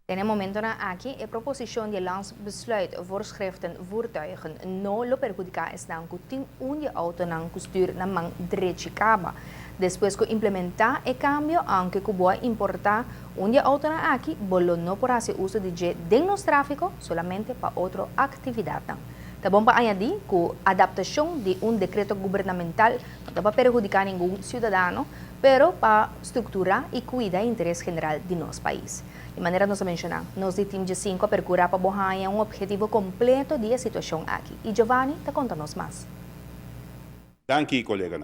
En het momento na aqui é proposição de landsbesluit voorschriften voertuigen no lo perjudicar es nan kuting unje auto nan kustuur na mang drechicaba. Depois que implementar e cambio anche que boa importar unje auto na aqui bolo no por hacer uso de jet de nos tráfico solamente para outra atividade. Tá bom para añadir que a adaptação de decreto governamental não vai perjudicar nenhum cidadão, pero para estruturar e cuidar do interesse geral de nosso país. De maneira nós mencionar, nós de time de 5 procurar para borrar objetivo completo da situação aqui. E Giovanni está contando-nos mais. Dank collega.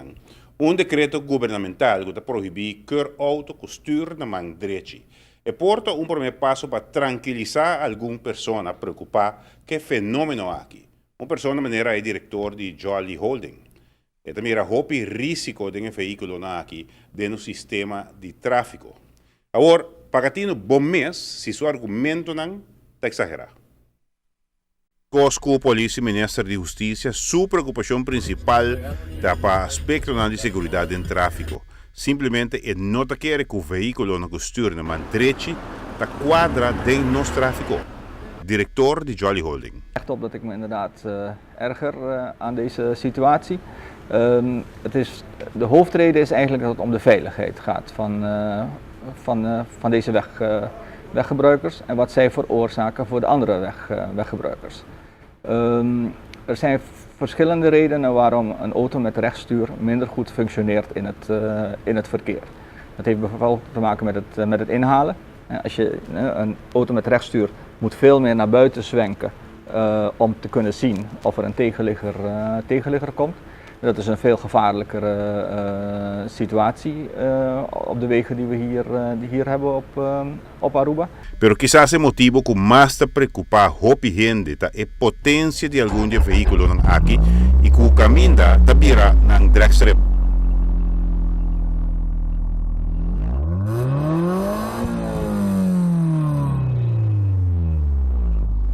Decreto governamental que prohíbe que auto costura na mão direita. E porta primeiro passo para tranquilizar alguma pessoa preocupada com o fenômeno aqui. Uma pessoa maneira é diretor de Jolly Holding. E também era hopi risco de veículo aqui dentro do sistema de tráfico. Agora, para ter bom mês, se seu argumento não está exagerado. Cosco, Polícia e Ministério de Justiça, sua preocupação principal é para o aspecto de segurança em tráfico. Simplesmente é não querer que o veículo na costura na direita está quadra dentro do nosso tráfico. Directeur de Jolly Holding. Echt op dat ik me inderdaad erger aan deze situatie. De hoofdreden is eigenlijk dat het om de veiligheid gaat van deze weggebruikers en wat zij veroorzaken voor de andere weggebruikers. Er zijn verschillende redenen waarom een auto met rechtsstuur minder goed functioneert in het verkeer. Dat heeft bijvoorbeeld te maken met het inhalen. Als je een auto met rechtsstuur moet veel meer naar buiten zwenken om te kunnen zien of er een tegenligger komt. Dat is een veel gevaarlijkere situatie op de wegen die we hier hebben op Aruba. Pero quizás el motivo que más te preocupa hopi gente ta e potencia de algún vehículo nang aquí y que caminda tabira nang dragstrip.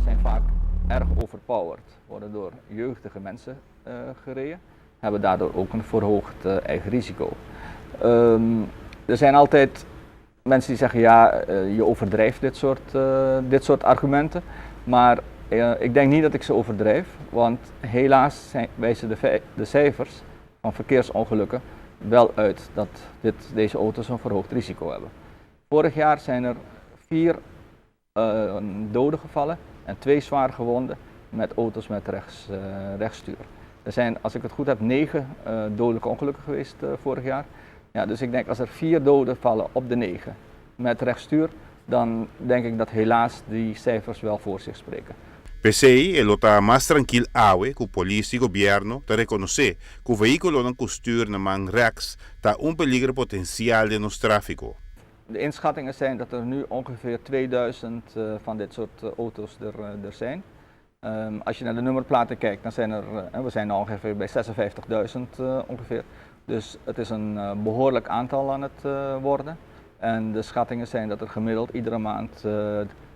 Zijn vaak erg overpowered, worden door jeugdige mensen gereden. Hebben daardoor ook een verhoogd eigen risico. Er zijn altijd mensen die zeggen ja, je overdrijft dit soort argumenten. Maar ik denk niet dat ik ze overdrijf, want helaas wijzen de cijfers van verkeersongelukken wel uit dat deze auto's een verhoogd risico hebben. Vorig jaar zijn er 4 doden gevallen en 2 zwaar gewonden met auto's met rechtsstuur. Er zijn, als ik het goed heb, 9 dodelijke ongelukken geweest vorig jaar. Ja, dus ik denk als er 4 doden vallen op de 9 met rechtsstuur, dan denk ik dat helaas die cijfers wel voor zich spreken. PCI está más tranquil awe que policia y gobierno te reconoce que el vehículo no costura na man rechts está peligro potencial de nos tráfico. De inschattingen zijn dat er nu ongeveer 2000 van dit soort auto's er zijn. Als je naar de nummerplaten kijkt, dan zijn we zijn ongeveer bij 56.000 ongeveer. Dus het is een behoorlijk aantal aan het worden. En de schattingen zijn dat er gemiddeld iedere maand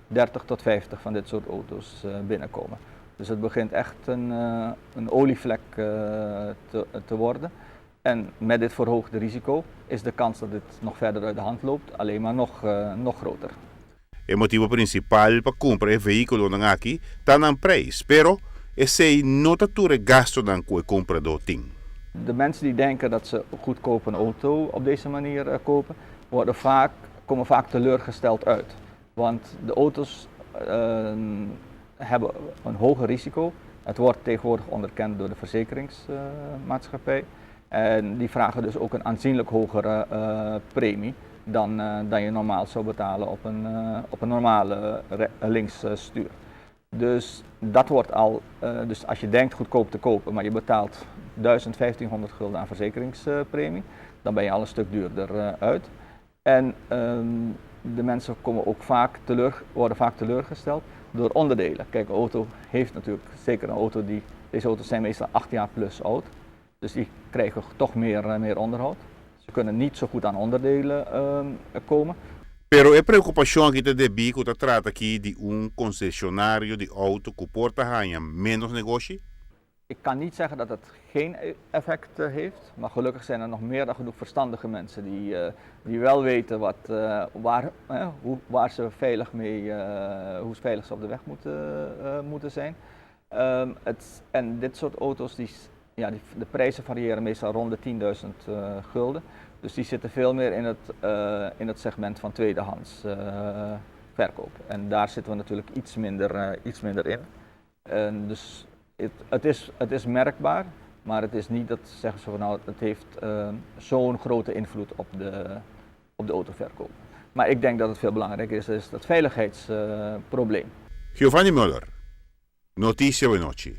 30 tot 50 van dit soort auto's binnenkomen. Dus het begint echt een olievlek te worden. En met dit verhoogde risico is de kans dat dit nog verder uit de hand loopt alleen maar nog groter. El motivo principal para comprar el vehículo aquí está en prijs, pero ese no tature gasto dan que comprador ting. De mensen die denken dat ze goedkoop een auto op deze manier kopen, komen vaak teleurgesteld uit. Want de auto's hebben een hoger risico. Het wordt tegenwoordig onderkend door de verzekeringsmaatschappij. En die vragen dus ook een aanzienlijk hogere premie dan je normaal zou betalen op een normale linksstuur. Dus dat wordt al, dus als je denkt goedkoop te kopen, maar je betaalt 1500 gulden aan verzekeringspremie, dan ben je al een stuk duurder uit. En de mensen worden vaak teleurgesteld door onderdelen. Kijk, een auto heeft natuurlijk, zeker een auto deze auto's zijn meestal 8 jaar plus oud, dus die krijgen toch meer onderhoud. Ze kunnen niet zo goed aan onderdelen komen. Pero é preocupação que te debi que trata aqui de concessionário de auto que porta ganha menos negócio? ik kan niet zeggen dat het geen effect heeft, maar gelukkig zijn er nog meer dan genoeg verstandige mensen die wel weten waar ze veilig mee, hoe veilig ze op de weg moeten zijn. En dit soort auto's, de prijzen variëren meestal rond de 10.000 gulden. Dus die zitten veel meer in het segment van tweedehands verkoop. En daar zitten we natuurlijk iets minder in. Dus het is merkbaar, maar het is niet dat zeggen ze van nou, het heeft zo'n grote invloed op de autoverkoop. Maar ik denk dat het veel belangrijker is dat veiligheidsprobleem. Giovanni Muller, Noticia Veloci.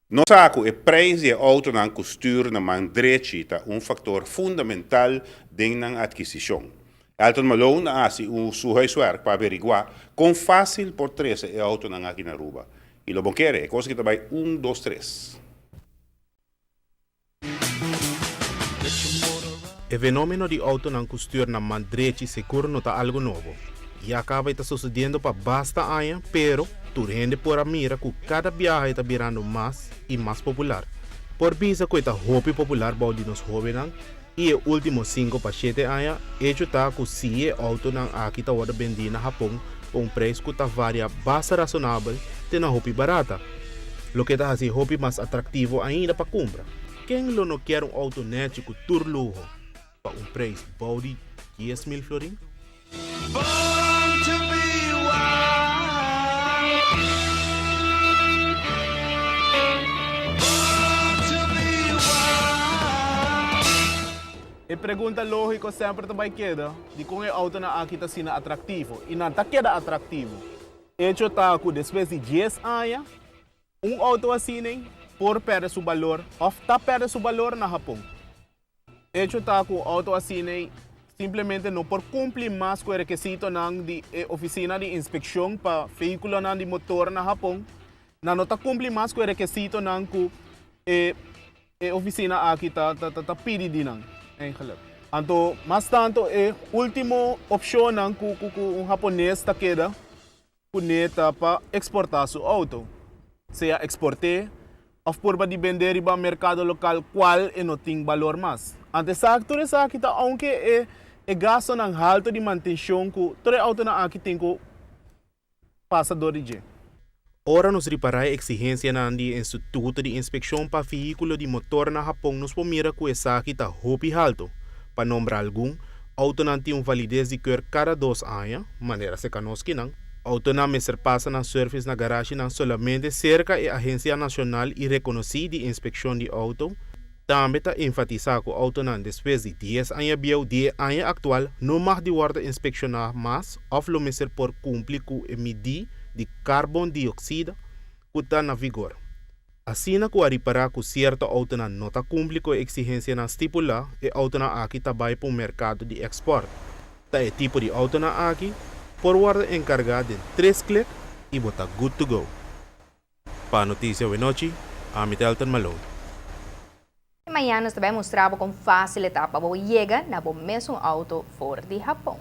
No saco e prijs de auto na costuur na man direito ta un factor fundamental ding na adquisição. Elton Malone asi su huiswerk para averiguar com fácil por trece e auto na aqui na Aruba. E lo bonquere, cosa que trabalha 1, 2, 3. O fenômeno de auto na costura na mandrechi seguro não está algo novo. E acaba está sucedendo para basta anos, pero tu rende por a mira que cada viagem está virando mais e mais popular. Por visa que está hobby popular para os jovens e os últimos 5 para 7 anos, hecho está que se auto na aqui está hora vendido na Japão por preço que está varia bastante razonável, tem uma hobby barata. Lo que está assim hobby mais atrativo ainda para compra. Quem não quer auto nético tur lujo para preço body 10.000 florin? E pergunta lógica sempre também queda de como o auto na aqui está sendo atrativo e não está queda atrativo. Hecho está que depois de 10 anos, auto assim por perder seu valor ou está perde seu valor na Japão. Hecho está que o auto assim simplesmente não por cumprir mais com o requisito na oficina de inspeção para veículo na de motor na Japão, não está cumprir mais com o requisito na oficina aqui está pedindo. Então, mas tanto é última opção que japonês está queda para exportar seu auto, seja exportar ou por de vender para o mercado local qual não tem valor mais. Antes tudo isso aqui está aunque gasto ng alto de manutenção que todo auto na aqui tem que passador de dia. Ora nos reparar a exigência na Instituto de Inspeção para Veículo de Motor na Japão nos pomira que essa aqui está hobby alto. Para nombrar algum, auto não tem validez de cor cada 2 anos, maneira se conosque não. Auto não ser passa na serviço na garagem não somente cerca a Agência Nacional e reconhecida de Inspeção de Auto. Também está enfatizar que o auto não depois de 10 anos bio, 10 anos atual, não mais de guarda inspecionar mais, ou lo ser por cumprir com a medida de carbono dióxido que está na vigor. Assim, que a reparar que certo auto não está cumprir com a exigência na estipular, e auto na aqui está para o mercado de export. Tá é tipo de auto na aqui, por guarda encarregado de 3 cliques e botar good to go. Para a notícia Veloci, I'm Elton Malone. Amanhã nós também mostramos como fácil etapa para chegar na mesmo auto fora de Japão.